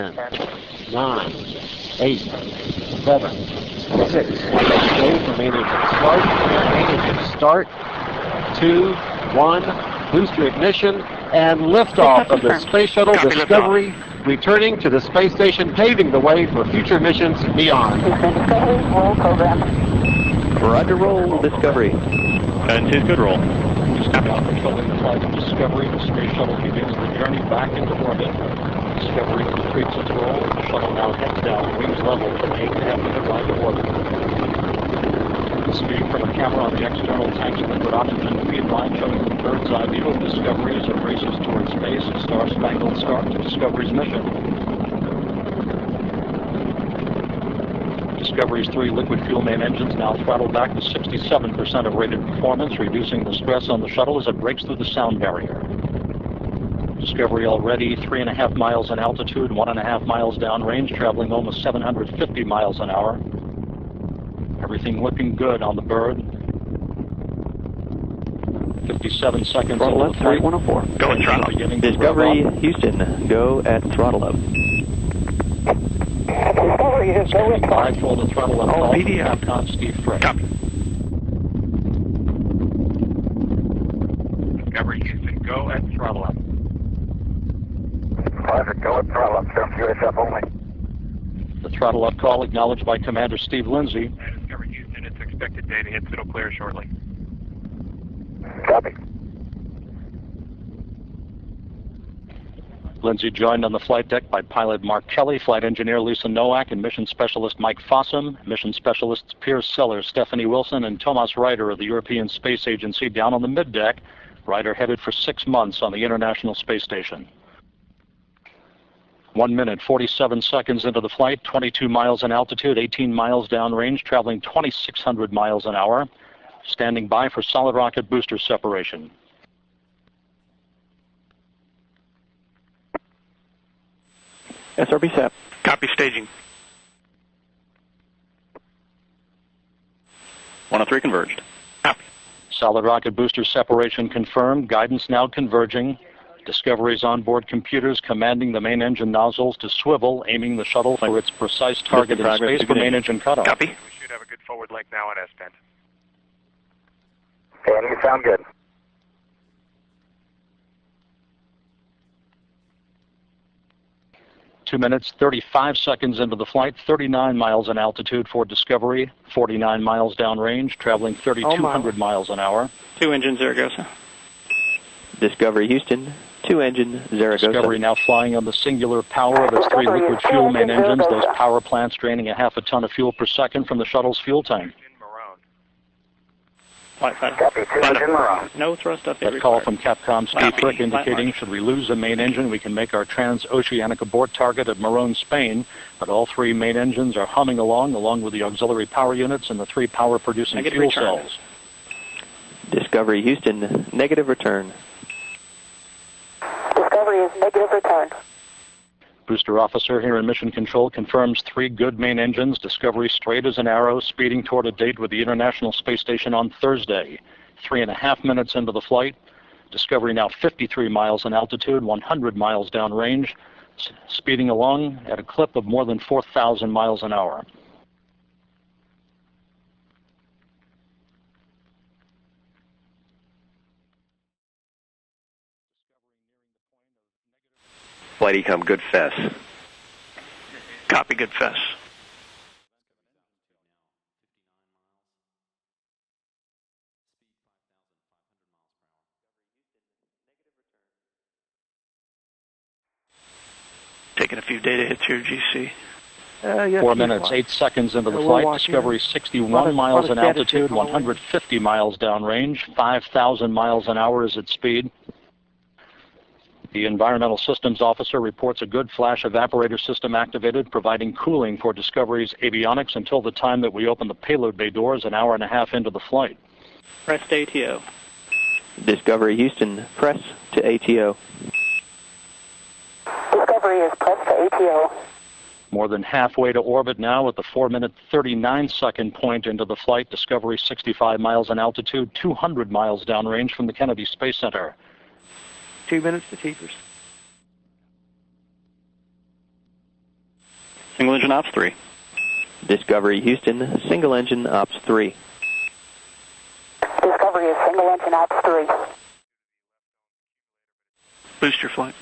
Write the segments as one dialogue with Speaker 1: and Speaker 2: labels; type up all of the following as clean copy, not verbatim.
Speaker 1: 10, 9, 8, 7, 6. Go for main engine start. 2, 1. Booster ignition and liftoff of the Space Shuttle Discovery, returning to the space station, paving the way for future missions beyond.
Speaker 2: Roll program.
Speaker 3: Roger, roll, Discovery.
Speaker 4: And 2 good roll.
Speaker 5: Now controlling the flight of Discovery, the Space Shuttle begins the journey back into orbit. Discovery completes its roll. The shuttle now heads down, wings level, for an 8.5-minute ride to orbit. The speed from a camera on the external tank's liquid oxygen feed line showing the bird's eye view of Discovery as it races towards space, a star-spangled start to Discovery's mission. Discovery's 3 liquid fuel main engines now throttle back to 67% of rated performance, reducing the stress on the shuttle as it breaks through the sound barrier. Discovery already 3.5 miles in altitude, 1.5 miles downrange, traveling almost 750 miles an hour. Everything looking good on the bird. 57 seconds
Speaker 3: Throttle
Speaker 5: into
Speaker 3: up,
Speaker 5: the flight.
Speaker 3: 104.
Speaker 4: Go and throttle.
Speaker 3: Discovery, Houston, go at throttle up.
Speaker 2: Discovery is go with
Speaker 5: I told the throttle up.
Speaker 4: Oh, PDF.
Speaker 5: Capcom Steve Frick.
Speaker 4: Copy.
Speaker 6: Discovery Houston, go at throttle up.
Speaker 7: Roger, go at throttle up, sir. USF only.
Speaker 5: The throttle up call acknowledged by Commander Steve Lindsay.
Speaker 6: Discovery Houston, it's expected data hits. It'll clear shortly.
Speaker 7: Copy.
Speaker 5: Lindsay joined on the flight deck by pilot Mark Kelly, flight engineer Lisa Nowak, and mission specialist Mike Fossum, mission specialists Piers Sellers, Stephanie Wilson, and Thomas Ryder of the European Space Agency down on the middeck. Ryder headed for 6 months on the International Space Station. 1 minute, 47 seconds into the flight, 22 miles in altitude, 18 miles downrange, traveling 2,600 miles an hour. Standing by for solid rocket booster separation.
Speaker 3: SRB SAP.
Speaker 4: Copy staging. 103 converged. Copy.
Speaker 5: Solid rocket booster separation confirmed. Guidance now converging. Discovery's onboard computers commanding the main engine nozzles to swivel, aiming the shuttle for its precise target in space for main engine cutoff.
Speaker 4: Copy.
Speaker 6: We should have a good forward link now on ascent.
Speaker 7: And you sound good.
Speaker 5: Two minutes, 35 seconds into the flight, 39 miles in altitude for Discovery, 49 miles downrange, traveling 3,200 miles an hour.
Speaker 4: 2 engine Zaragoza.
Speaker 3: Discovery, Houston, 2 engine Zaragoza.
Speaker 5: Discovery now flying on the singular power of its 3 liquid fuel main engines, those power plants draining a half a ton of fuel per second from the shuttle's fuel tank.
Speaker 4: Flight fighter.
Speaker 7: Copy, 2 engine Maroon.
Speaker 4: No thrust update
Speaker 5: That call
Speaker 4: required.
Speaker 5: from Capcom Steve
Speaker 4: Copy.
Speaker 5: Frick
Speaker 4: Flight
Speaker 5: indicating
Speaker 4: mark.
Speaker 5: should we lose the main engine, we can make our transoceanic abort target at Morón, Spain. But all 3 main engines are humming along with the auxiliary power units and the 3 power-producing
Speaker 4: Negative
Speaker 5: fuel
Speaker 4: return.
Speaker 5: cells.
Speaker 3: Discovery, Houston, negative return.
Speaker 2: Discovery is negative return.
Speaker 5: Booster officer here in Mission Control confirms 3 good main engines. Discovery straight as an arrow, speeding toward a date with the International Space Station on Thursday. 3.5 minutes into the flight. Discovery now 53 miles in altitude, 100 miles downrange, speeding along at a clip of more than 4,000 miles an hour.
Speaker 8: Flight Ecom, good fess.
Speaker 4: Copy, good fess. Taking a few data hits here, GC.
Speaker 3: Yes,
Speaker 5: 4 minutes, 8 seconds into the flight. Discovery 61 miles in altitude, 150 miles downrange, 5,000 miles an hour is its speed. The Environmental Systems Officer reports a good flash evaporator system activated, providing cooling for Discovery's avionics until the time that we open the payload bay doors an hour and a half into the flight.
Speaker 4: Press to ATO.
Speaker 3: Discovery, Houston, press to ATO.
Speaker 2: Discovery is pressed to ATO.
Speaker 5: More than halfway to orbit now at the 4-minute, 39-second point into the flight. Discovery 65 miles in altitude, 200 miles downrange from the Kennedy Space Center.
Speaker 9: 2 minutes to teachers.
Speaker 4: Single engine ops 3.
Speaker 3: Discovery Houston, single engine ops 3.
Speaker 2: Discovery is single engine ops 3.
Speaker 4: Booster flight.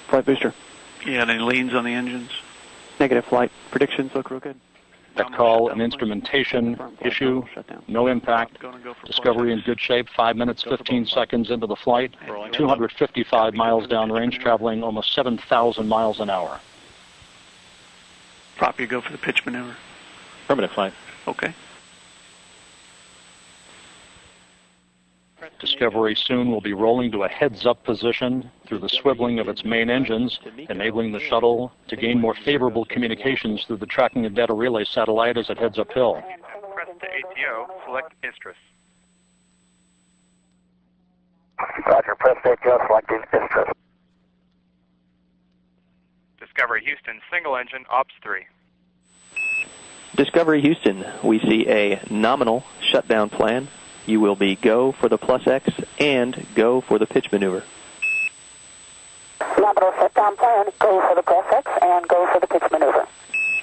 Speaker 3: Flight booster.
Speaker 4: You had any leans on the engines?
Speaker 3: Negative flight. Predictions look real good.
Speaker 5: That call, an instrumentation issue, no impact. Discovery in good shape, 5 minutes, 15 seconds into the flight, 255 miles downrange, traveling almost 7,000 miles an hour.
Speaker 4: Prop, you go for the pitch maneuver.
Speaker 3: Affirmative flight.
Speaker 4: Okay.
Speaker 5: Discovery soon will be rolling to a heads-up position through the swiveling of its main engines, enabling the shuttle to gain more favorable communications through the tracking and data relay satellite as it heads uphill.
Speaker 6: Press to ATO, select Istrus.
Speaker 7: Roger, press ATO, selecting Istrus.
Speaker 6: Discovery Houston, single engine, ops 3.
Speaker 3: Discovery Houston, we see a nominal shutdown plan. You will be go for the plus X and go for the pitch maneuver.
Speaker 2: Nominal shutdown plan, go for the plus X and go for the pitch maneuver.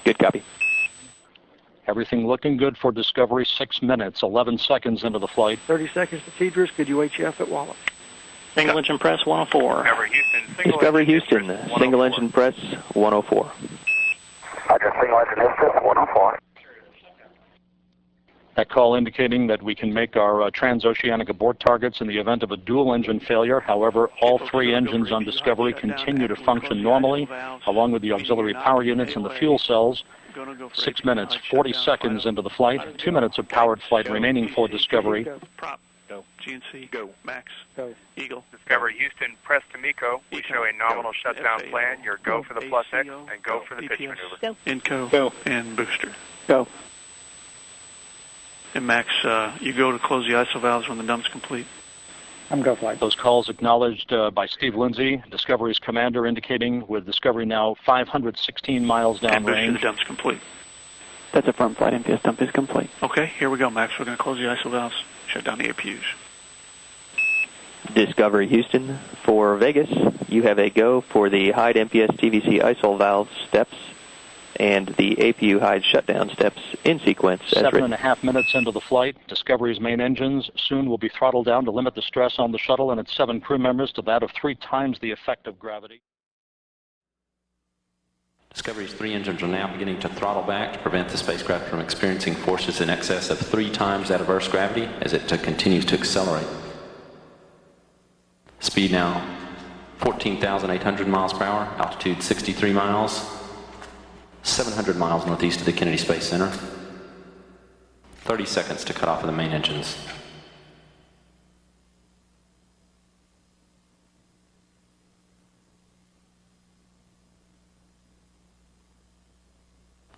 Speaker 3: Good copy.
Speaker 5: Everything looking good for Discovery, 6 minutes, 11 seconds into the flight.
Speaker 9: 30 seconds to Cedrus. Could you HF at Wallace?
Speaker 4: Single engine press 104.
Speaker 6: Discovery Houston,
Speaker 3: Discovery Houston, single engine press 104.
Speaker 7: Roger, single engine Istrus, 104.
Speaker 5: That call indicating that we can make our transoceanic abort targets in the event of a dual engine failure. However, all 3 engines on Discovery continue to function normally, along with the auxiliary power units and the fuel cells. 6 minutes, 40 seconds into the flight, 2 minutes of powered flight remaining for Discovery.
Speaker 4: Prop. Go. GNC. Go. Max. Go. Eagle.
Speaker 6: Discovery Houston, press to MECO. We show a nominal shutdown plan. Your go for the plus X and go for the pitch maneuver.
Speaker 4: Inco.
Speaker 3: Go.
Speaker 4: And booster.
Speaker 3: Go.
Speaker 4: And Max, you go to close the ISO valves when the dump's complete.
Speaker 9: I'm go flight.
Speaker 5: Those calls acknowledged by Steve Lindsay, Discovery's commander, indicating with Discovery now 516 miles
Speaker 4: And booster, the
Speaker 5: downrange.
Speaker 4: dump's complete.
Speaker 3: That's a firm flight. MPS dump is complete.
Speaker 4: Okay, here we go, Max. We're going to close the ISO valves. Shut down the APUs.
Speaker 3: Discovery Houston, for Vegas, you have a go for the Hyde MPS TVC ISO valve steps and the APU Hyde shutdown steps in sequence as written.
Speaker 5: 7.5 minutes into the flight, Discovery's main engines soon will be throttled down to limit the stress on the shuttle and its 7 crew members to that of 3 times the effective gravity.
Speaker 10: Discovery's 3 engines are now beginning to throttle back to prevent the spacecraft from experiencing forces in excess of 3 times that of Earth's gravity as it continues to accelerate. Speed now 14,800 miles per hour, altitude 63 miles, 700 miles northeast of the Kennedy Space Center. 30 seconds to cut off of the main engines.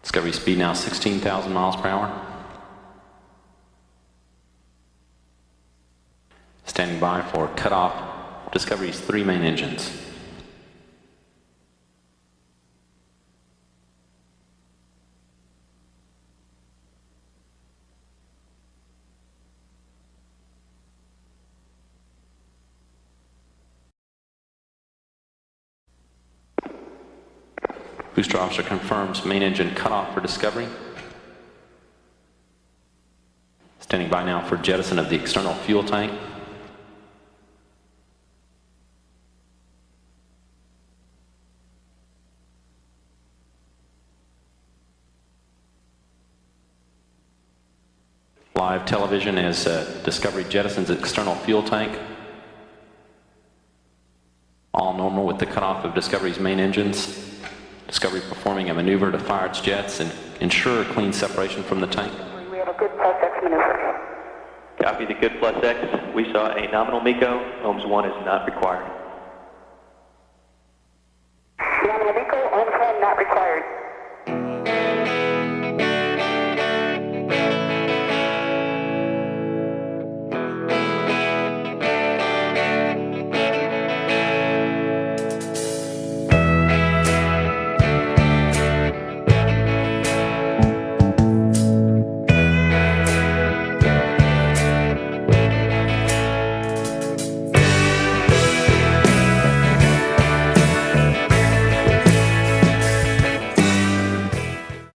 Speaker 10: Discovery speed now 16,000 miles per hour. Standing by for cutoff. Discovery's 3 main engines. Booster officer confirms main engine cutoff for Discovery. Standing by now for jettison of the external fuel tank. Live television as Discovery jettisons external fuel tank. All normal with the cutoff of Discovery's main engines. Discovery performing a maneuver to fire its jets and ensure clean separation from the tank.
Speaker 2: We have a good plus X maneuver.
Speaker 3: Copy the good plus X. We saw a nominal MECO. OMS 1 is not required.
Speaker 2: Nominal MECO, OMS 1 not required.